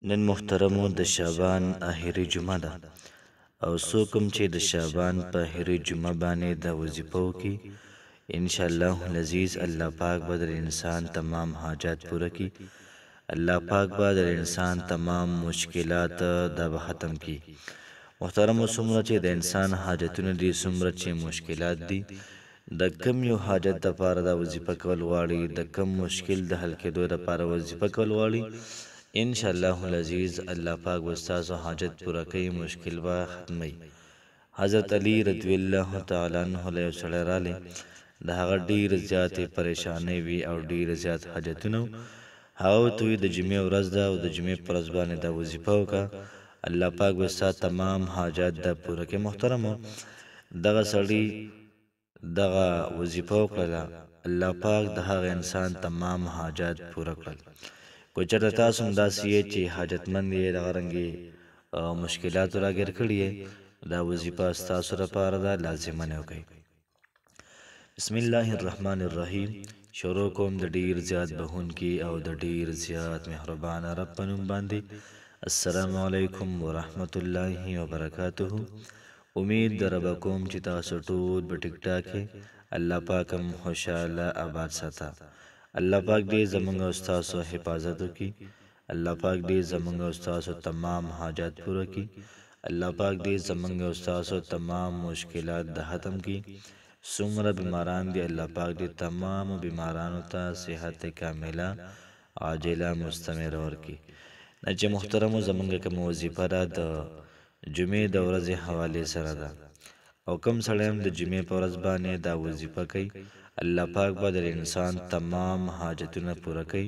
نن محترمو د شعبان اخري جمعه ده او څوک هم چې د شعبان په اخري جمعه باندې د وظیفه وکړي انشاءالله العزیز الله پاک به د انسان تمام حاجات پوره کړي. الله پاک به د انسان تمام مشکلات دا به ختم کړي. محترمو څومره چې د انسان حاجتونه دي څومره چې مشکلات دي د کم یو حاجت دپاره دا وظیفه کول غواړي د کم مشکل د حل کېدو دپاره وظیفه کول غواړي انشاءالله العزیز الله پاک به ستاسو حاجت پوره کوي مشکل به ختموي. حضرت علی رضی الله تعالی عنه له یو سړی رالی د هغه ډېرې زیاتې پریشانۍ وي او ډېرې زیات حاجتونه هغه ورته وي د جمعې ورځ ده او د جمعې په ورځ باندې دا وظیفه وکړه الله پاک به ستا تمام حاجات دا پوره کړي. محترمو دغه سړي دغه وظیفه وکړله الله پاک د هغه انسان تمام حاجات پوره کړل. کو چېرته تاسو هم داسې یې چې حاجتمند یې دغه رنګې مشکلاتو راګیر کړي یې دا وظیفه ستاسو لپاره ده لازمن یې وکړئ. بسم الله الرحمن الرحیم. شروع کوم د ډېر زیات بخښونکي او د ډېر زیات مهربانه رب په نوم باندې. السلام علیکم ورحمت الله وبرکاته. امید در کوم چې تاسو ټول په ټیک ټاک الله پاک هم خوشاله آباد ساته. الله پاک دې زمونږ او ستاسو حفاظت وکړي. الله پاک دې زمونږ او ستاسو تمام حاجات پوره کړي. الله پاک دې زمونږ او ستاسو تمام مشکلات د ختم کړي. څومره بیماران دي الله پاک دې تمام بیمارانو ته صحت کامله عاجله مستمره ورکړي. نه چې محترمو زمونږ کومه وظیفه ده د جمعې د ورځې حوالې سره ده او کم سړی هم د جمعې په ورځ باندې دا وظیفه کوي الله پاک به د انسان تمام حاجتونه پوره کوي.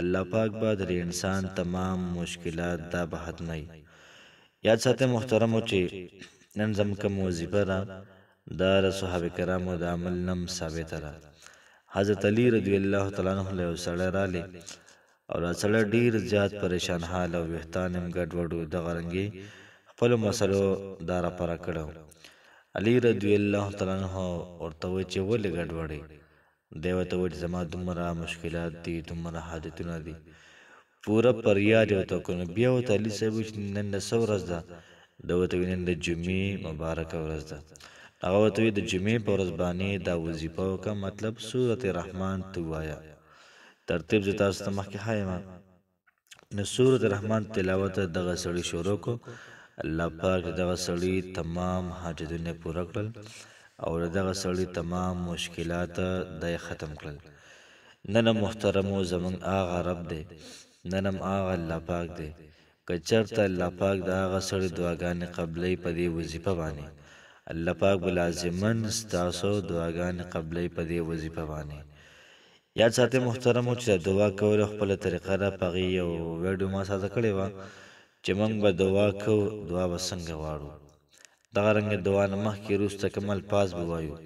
الله پاک به د انسان تمام مشکلات دا به ختموي. یاد ساتئ محترمو چې نن زموږ کوم وظیفه ده دا د صحابه کرامو د عمل نم ثابته ده. حضرت علی رضی الله تعالی عنه له یو سړی رالی او دا سړی ډېر زیات پریشان حال او ویښتان هم ګډوډ و دغه رنګې خپلو مسلو دا راپاره کړی. علی رضی الله تعالی عنه ورته وویل چې ولې ګډوډ یې؟ دی ورته وویل چې زما دومره مشکلات دي دومره حاجتونه دي پوره فریاد یې ورته وکړ. نو بیا ورته علي صاحب وویل چې نن د څه ورځ ده؟ ده ورته وویل نن د جمعې مبارکه ورځ ده. هغه ورته وویل د جمعې په ورځ باندې دا وظیفه وکړه مطلب سورت رحمان ته ووایه. ترتیب زه تاسو ته مخکې ښایم. نو سورت رحمان تلاوت دغه سړي شروع کړو. الله پاک دغه سړي تمام حاجتونه پوره کړل او دغه سړي تمام مشکلات د ختم کړل. نن محترمو زمونږ هغه رب دی نن هم هغه الله پاک دی که چېرته الله پاک د هغه سړي دعاګانې قبلوي په دې وظیفه باندې الله پاک به لازمن ستاسو دعاګانې قبلوي په دې وظیفه باندې. یاد ساتئ محترمو چې دعا کولو خپله طریقه ده. په هغې یو ویډیو ما ساته کړې وه چې موږ به دعا کوو دعا به څنګه غواړو. دغه رنګه دعا نه مخکې وروسته کوم الفاظ به وایو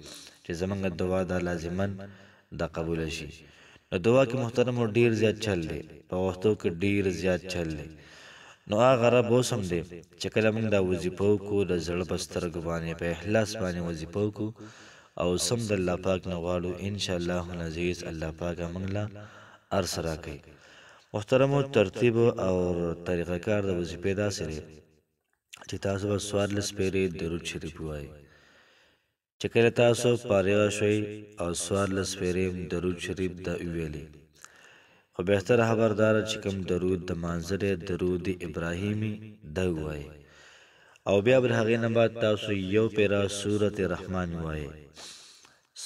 چې زموږ دعا دا لازمن دا قبوله شي. نو دعا کې محترمو ډېر زیات چل دی په وختو کې ډېر زیات چل دی. نو هغه رب اوس هم دی چې کله موږ دا وظیفه وکړو د زړه په سترګو باندې په اخلاص باندې وظیفه وکړو او سم د الله پاک نه غواړو انشاءالله العزیز الله پاک موږ له هر څه راکوي. محترمو ترتیب او طریقه کار د وظیفې داسې دی چې تاسو به 14 پیرې درود شریف ووایئ. چې کله تاسو فارغه شوئ او 14 پیرې درود شریف د وویلې خو بهتره خبرداره چې کوم درود د منظره درود ابراهیمي د ووایئ او بیا به هغې نه بعد تاسو یو پیره سورت رحمان ووایئ.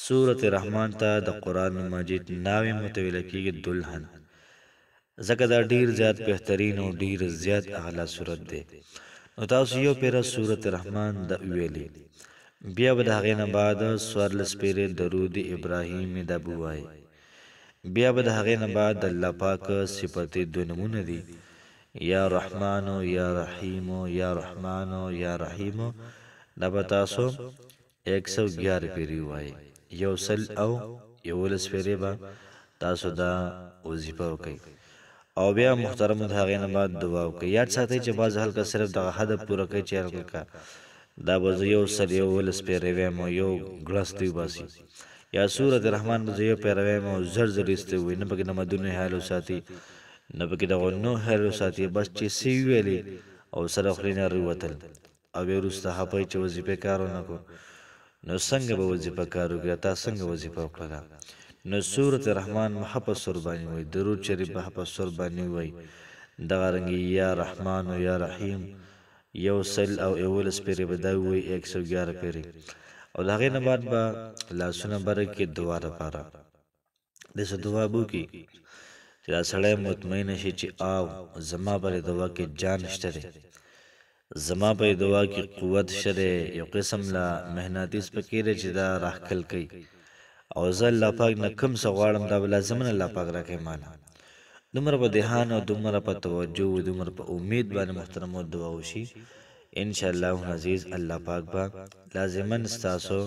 سورت رحمان ته د قرآن مجید ناوې متویله کېږي دلهن ځکه دا ډېر زیات بهترین او ډېر زیات اعلی صورت دی. نو تاسو یو پیره سورت رحمان د ویلې بیا به د هغې نه بعد 14 پیرې درود ابراهیمي د ووایئ. بیا به د هغې نه بعد د الله پاک صفتې دوه نومونه دي یا رحمانو یا رحیمو یا رحمانو یا رحیمو دا به تاسو 111 پیرې ووایئ. 100 او 11 پیرې به تاسو دا وظیفه وکړئ او بیا محترم د هغې نه بعد دعا وکړئ. یاد ساتئ چې بعض هلکه صرف دغه هدف پوره کوي چې هلکه دا به زه 111 پیرې ویم او یو ګړس دی وباسي یا سورت رحمان به زه یو پیره ویم او زر زر ایستی وي نه پکې نمدونه حال وساتي نو پکې دغه نو هر ساتي بس چې سی ویلې او سره خوري نه وروتل او بیا وروسته هغه چې وظیفه کارونه کو نو څنګه به وظیفه کار وکړه تا څنګه وظیفه وکړه نو سورة رحمان محبت سور باندې وای درود شریف محبت سور باندې وای دغه رنګ یا رحمان او یا رحیم یو سل او اول سپیری به دا وای 111 پیری او د هغې نه بعد به لاسونه بره کې دعا لپاره داسې دعا به وکړي چې دا سړی مطمئنه شي چې او زما په دعا کې جان شته دی زما په دعا کې قوت شته دی یو قسم لا مهنتیس پکې دی چې دا راښکل کوي او زه الله پاک نه کوم څه غواړم دا به لازمن الله پاک راکوي ماله دومره په دهان او دومره په توجه او دومره په امید باندې محترمو دعا وشي ان شاء الله عزیز الله پاک با لازمن ستاسو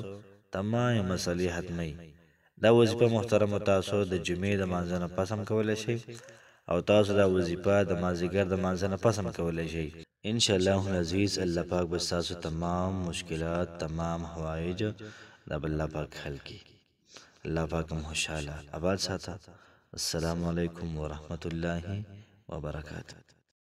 تمام مسلې ختمي دا وظیفه محترم تاسو د جمعې د مانځنه پسم کولای شي او تاسو دا وظیفه د مازیګر د مانځنه پسم کولای شي ان شاء الله عزیز الله پاک به تاسو تمام مشکلات تمام حوائج د الله پاک حل کی الله پاک مو خوشاله آباد ساته السلام علیکم ورحمت الله وبرکاته